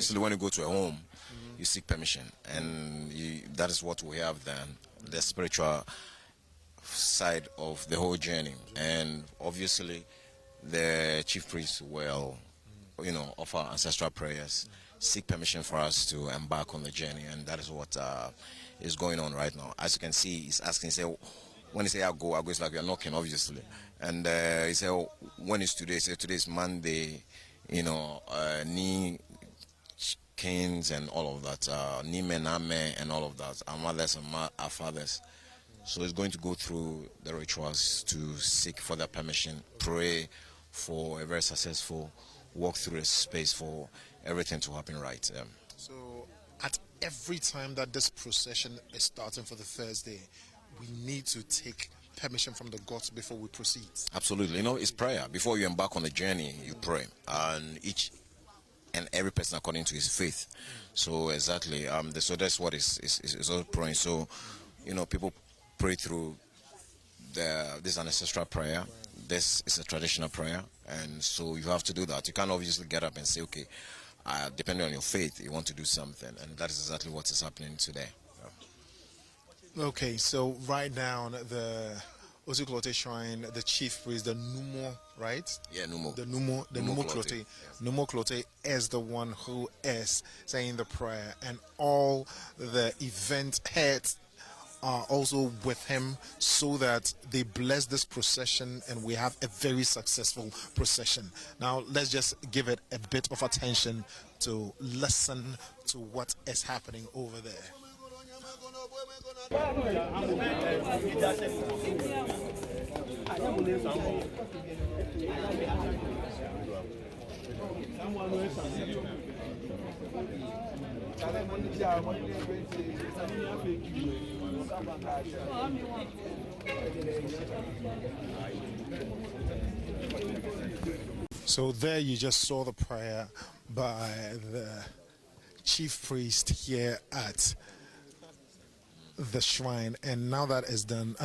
obviously, when you go to a home, you seek permission, and that is what we have then, the spiritual side of the whole journey. And obviously, the chief priest will, offer ancestral prayers, seek permission for us to embark on the journey, and that is what is going on right now. As you can see, he's asking, say, when he say I go, it's like you're knocking, obviously. And he said, when is today? He said, today is Monday, knee kings and all of that, knee men, and all of that, our mothers and our fathers. So he's going to go through the rituals to seek for that permission, pray for a very successful walk through the space for everything to happen right. So at every time that this procession is starting for the Thursday, we need to take permission from the gods before we proceed. Absolutely. It's prayer. Before you embark on the journey, you pray. And each and every person according to his faith. So exactly. So that's what is all praying. So, people pray through this is an ancestral prayer. This is a traditional prayer. And so you have to do that. You can't obviously get up and say, okay, depending on your faith, you want to do something. And that is exactly what is happening today. Okay, so right now, the Chale Wote shrine, the chief priest, the Numo, right? Yeah, Numo. The Numo Chale Wote. Yes. Numo Chale Wote is the one who is saying the prayer, and all the event heads are also with him so that they bless this procession and we have a very successful procession. Now, let's just give it a bit of attention to listen to what is happening over there. So there you just saw the prayer by the chief priest here at the shrine, and now that is done,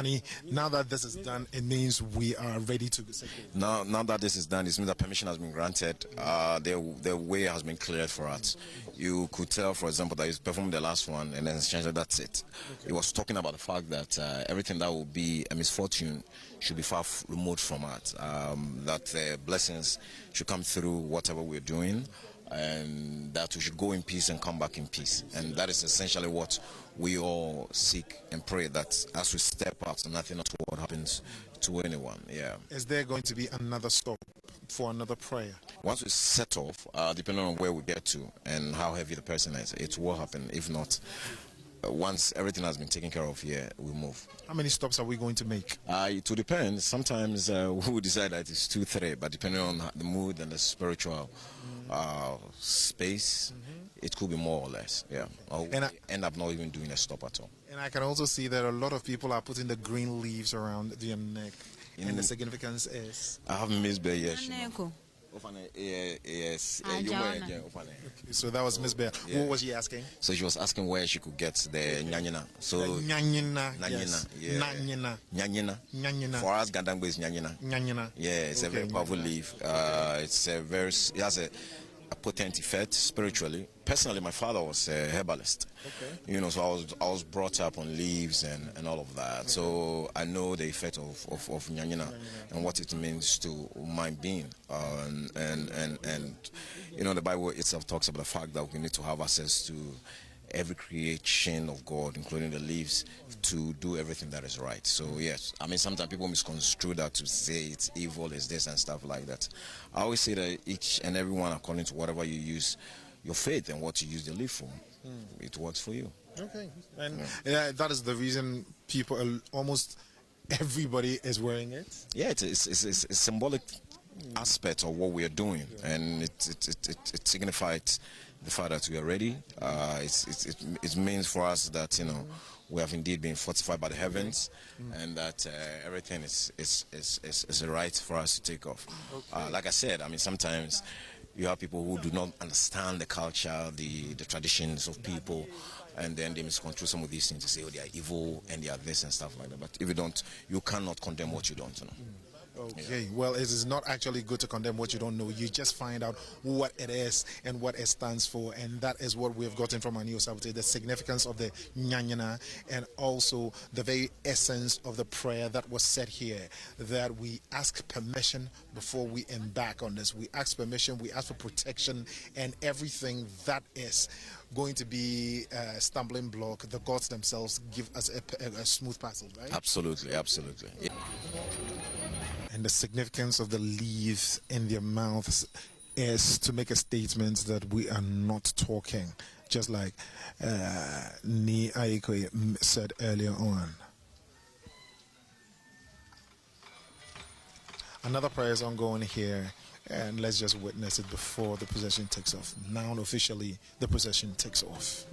now that this is done, it means we are ready to go. Now that this is done, it means that permission has been granted. The way has been cleared for us. You could tell, for example, that he's performed the last one, and then that's it. Okay. He was talking about the fact that everything that will be a misfortune should be far removed from us. That blessings should come through whatever we're doing, and that we should go in peace and come back in peace. And that is essentially what we all seek and pray, that as we step out, nothing untoward happens to anyone. Yeah. Is there going to be another stop for another prayer? Once we set off, depending on where we get to and how heavy the person is, it will happen. If not, once everything has been taken care of here, we move. How many stops are we going to make? It will depend. Sometimes we will decide that it's 2, 3, but depending on the mood and the spiritual space, it could be more or less. Yeah. And I end up not even doing a stop at all. And I can also see that a lot of people are putting the green leaves around their neck. And the significance is? I have Mzbel, yes. Yes. Okay, so that was Mzbel. Yeah. What was she asking? So she was asking where she could get the nyanyina. So nyanyina. Nyanyina. Yes. Yeah. Nyanyina. For us, Gandangbo is nyanyina. Nyanyina. Yeah, it's a very powerful leaf. It has a potent effect spiritually. Personally, my father was a herbalist. Okay. So I was brought up on leaves and all of that. Okay. So I know the effect of nyanyina and what it means to my being. And the Bible itself talks about the fact that we need to have access to every creation of God, including the leaves, to do everything that is right. So yes, sometimes people misconstrue that to say it's evil, it's this and stuff like that. I always say that each and every one, according to whatever you use your faith and what you use the leaf for, it works for you. Okay, and that is the reason almost everybody is wearing it. Yeah, it's a symbolic aspect of what we are doing, and it signifies the fact that we are ready. It means for us that we have indeed been fortified by the heavens, and that everything is right for us to take off. Okay. Like I said, sometimes you have people who do not understand the culture, the traditions of people, and then they misconstrue some of these things to say, oh, they are evil and they are this and stuff like that. But if you don't, you cannot condemn what you don't know. Okay, well, it is not actually good to condemn what you don't know. You just find out what it is and what it stands for, and that is what we've gotten from our new Sabote, the significance of the Nyanyana, and also the very essence of the prayer that was said here, that we ask permission before we embark on this. We ask permission, we ask for protection, and everything that is going to be a stumbling block, the gods themselves give us a smooth passage, right? Absolutely, absolutely. And the significance of the leaves in their mouths is to make a statement that we are not talking, just like Ni Aiko said earlier on. Another prayer is ongoing here, and let's just witness it before the procession takes off. Now, officially, the procession takes off.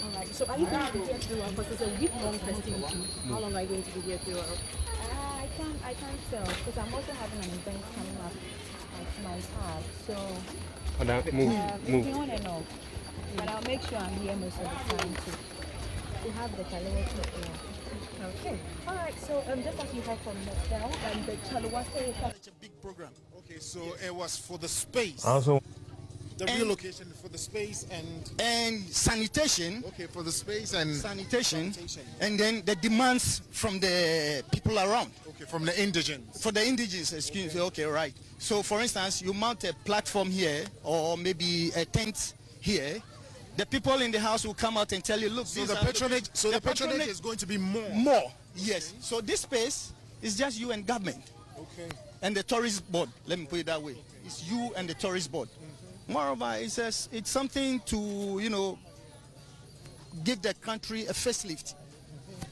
Alright, so are you going to be here throughout? Because it's a week-long festivity. How long are you going to be here throughout? I can't tell because I'm also having an event coming up at my house. So moving on and off. But I'll make sure I'm here most of the time to have the Chale Wote. Okay. Alright, so just as you heard from Mzbel, the Chale Wote is such a big program. Okay, so it was for the space. Also, The relocation for the space and sanitation. Okay, for the space and sanitation, and then the demands from the people around. Okay, from the indigents. For the indigenous, excuse me. Okay, right. So, for instance, you mount a platform here, or maybe a tent here. The people in the house will come out and tell you, look. So the patronage. So the patronage is going to be more. More, yes. Okay. So this space is just you and government. Okay. And the tourist board. Let me put it that way. Okay. It's you and the tourist board. Moreover, it's something to, give the country a facelift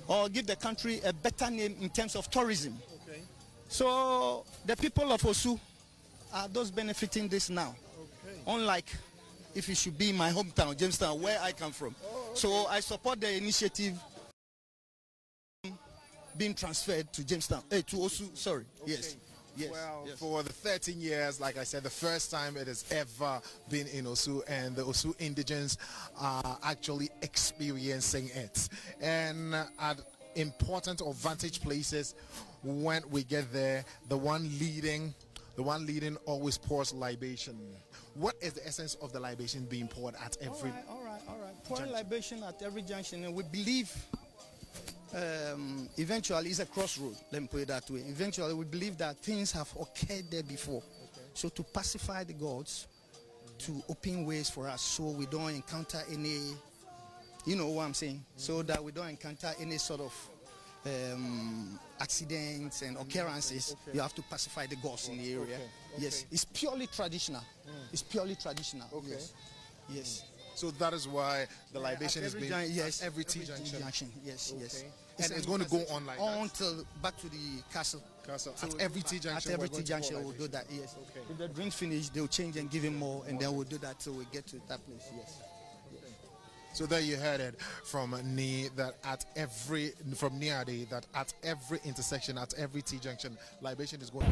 or give the country a better name in terms of tourism. Okay. So the people of Osu are those benefiting this now. Okay. Unlike if it should be in my hometown, Jamestown, where I come from. Oh, okay. So I support the initiative being transferred to Jamestown, to Osu, sorry, okay. Yes. Yes, well, yes. For the 13 years, like I said, the first time it has ever been in Osu, and the Osu indigents are actually experiencing it. And at important or vantage places, when we get there, the one leading always pours libation. What is the essence of the libation being poured at every? All right. Pouring libation at every junction, and we believe. Eventually it's a crossroad, let me put it that way. Eventually we believe that things have occurred there before. Okay. So to pacify the gods, to open ways for us so we don't encounter any, you know what I'm saying, so that we don't encounter any sort of accidents and occurrences. Okay. You have to pacify the gods in the area. Okay. Yes, it's purely traditional. It's purely traditional. Okay. Yes. So that is why the libation is being yes, every T junction. Yes, okay. Yes. And it's going to go on like that? Until back to the castle. So at every T junction. At every T junction we'll do that. Yes. Okay. If the drinks finish, they'll change and give him more, and then we'll do that till we get to that place. Yes. Okay. So there you heard it from Ni that at every that at every intersection, at every T junction, libation is going.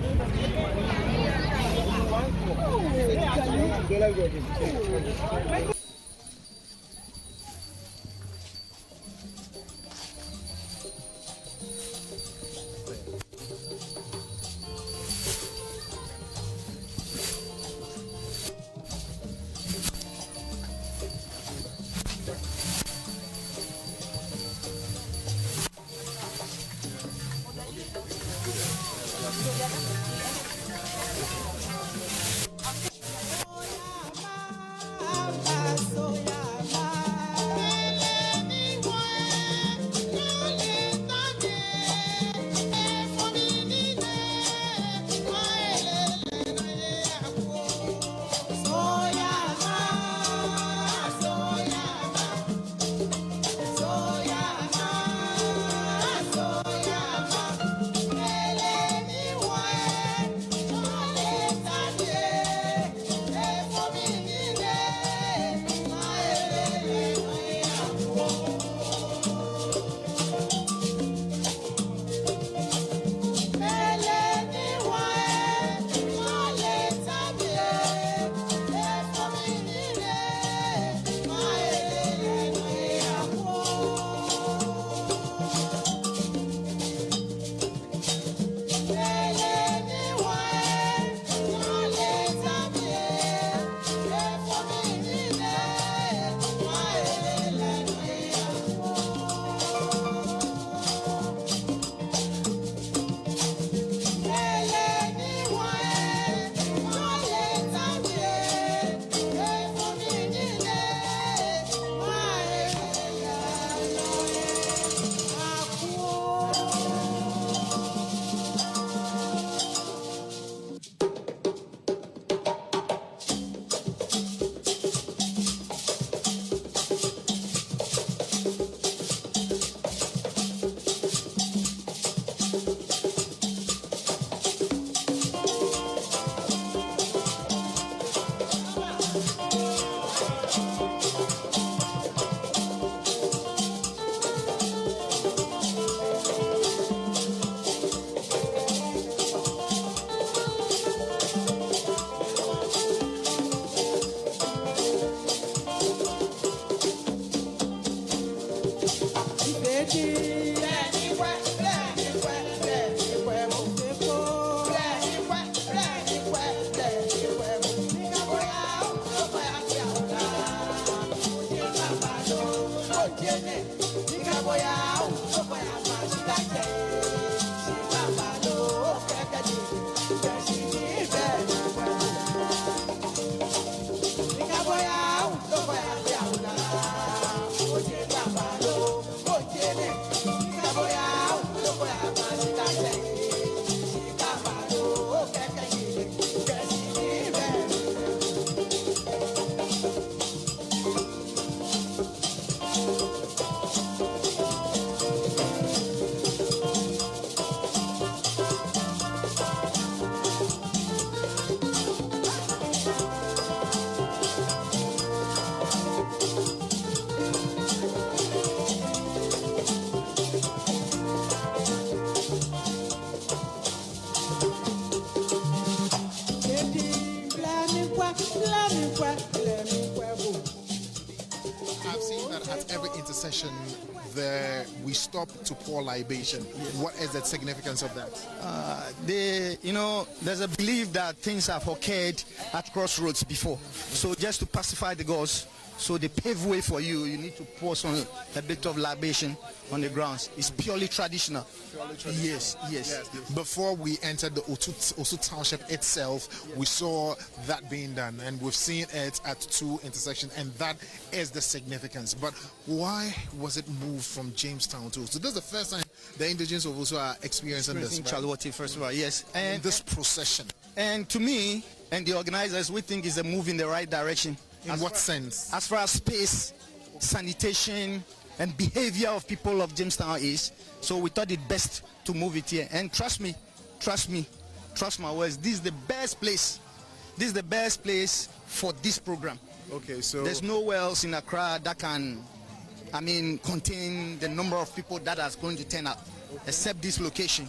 I've seen that at every intercession there we stop to pour libation. What is the significance of that? There's a belief that things have occurred at crossroads before. So just to pacify the gods, so they pave way for you, you need to pour a bit of libation on the grounds. It's purely traditional. Yes. Before we entered the Osu Township itself, we saw that being done, and we've seen it at 2 intersections, and that is the significance. But why was it moved from Jamestown to Osu? This is the first time the indigenes of Osu are experiencing this. Chale Wote, first of all, yes. And this procession. And to me and the organizers, we think it's a move in the right direction. In what sense? As far as space, sanitation, and behavior of people of Jamestown is, so we thought it best to move it here. And trust me, trust my words, this is the best place. This is the best place for this program. Okay, so there's nowhere else in Accra that can, contain the number of people that are going to turn up, except this location.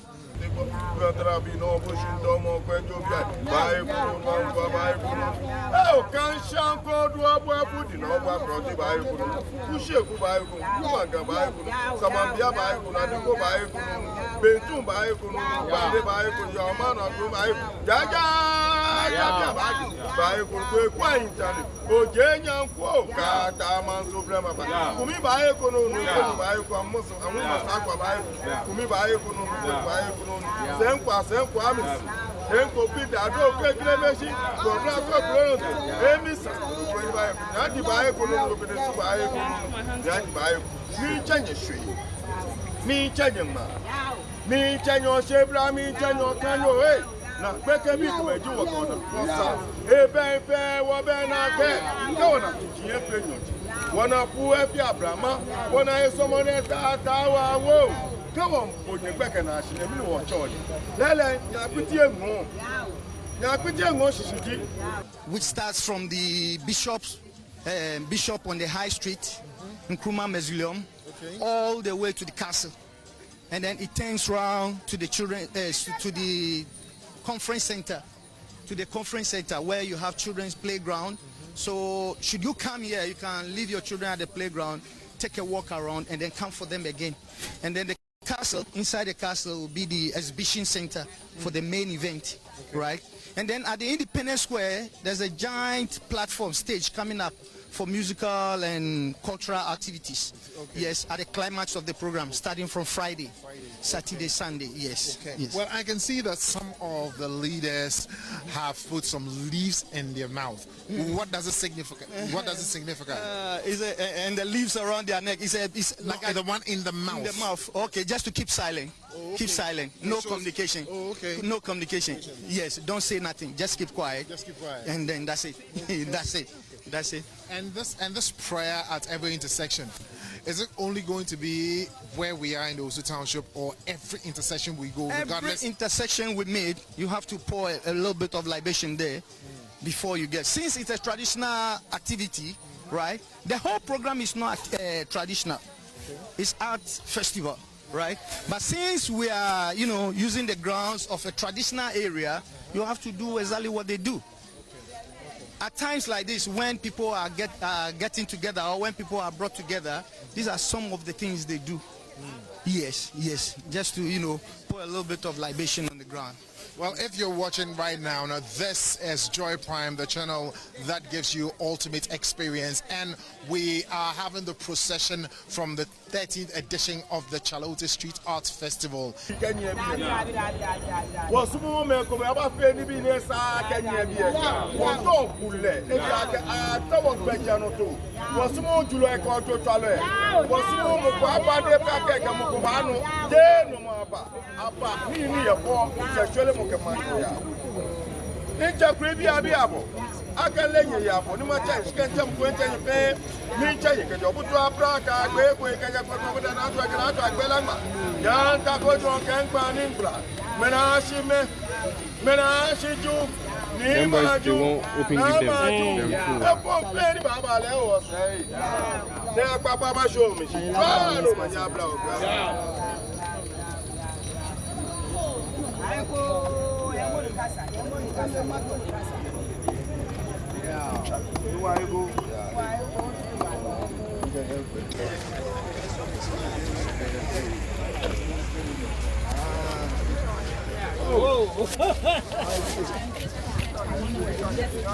na kweke mi ko eju wo ko na e ben fe wo ben na ke no na ti e fe nyo wona pu e fi abrama wona e so mo ne ta wa wo ke wo o je kweke na shi e mi wo church lele ya kuti enwo shishiji, which starts from the bishop on the high street in Mzbel, all the way to the castle, and then it turns round to the children to the conference center, where you have children's playground. So should you come here, you can leave your children at the playground, take a walk around, and then come for them again. And then the castle, inside the castle will be the exhibition center for the main event, right? And then at the Independence Square, there's a giant platform stage coming up for musical and cultural activities. Yes, at the climax of the program, starting from Friday, Saturday, Sunday. Yes. Yes. Well, I can see that some of the leaders have put some leaves in their mouth. What does it signify? What does it signify? And the leaves around their neck. It's like the one in the mouth. In the mouth. Okay, just to keep silent. Keep silent. No communication. No communication. Yes. Don't say nothing. Just keep quiet. And then that's it. That's it. And this prayer at every intersection, is it only going to be where we are in the Osu Township, or every intersection we go, regardless? Every intersection we made, you have to pour a little bit of libation there before you get. Since it's a traditional activity, right? The whole program is not traditional. It's art festival, right? But since we are, using the grounds of a traditional area, you have to do exactly what they do. At times like this, when people are getting together, or when people are brought together, these are some of the things they do. Yes, just to, put a little bit of libation on the ground. Well, if you're watching right now, this is Joy Prime, the channel that gives you ultimate experience, and we are having the procession from the 13th edition of the Chale Wote Street Art Festival. Members, they won't open with them. This is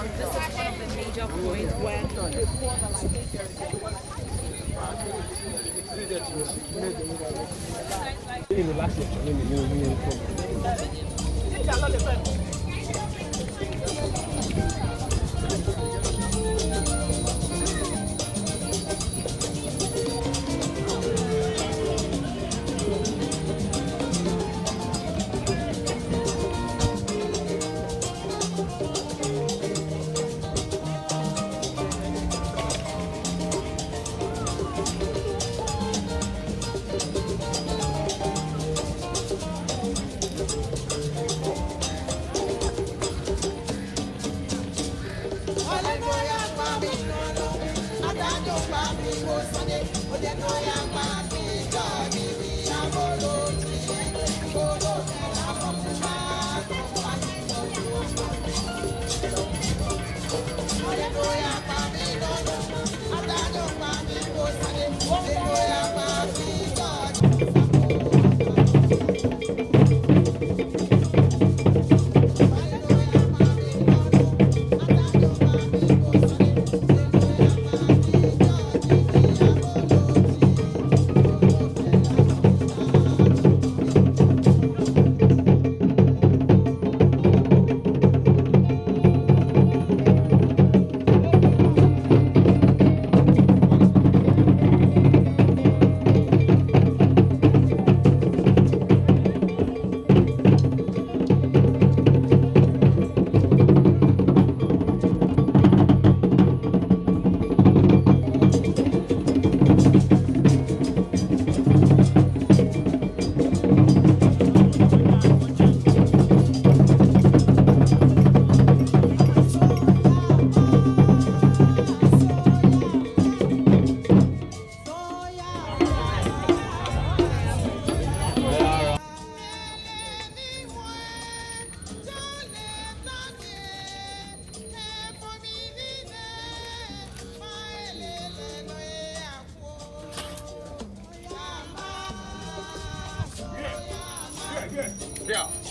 one of the major points where Yeah.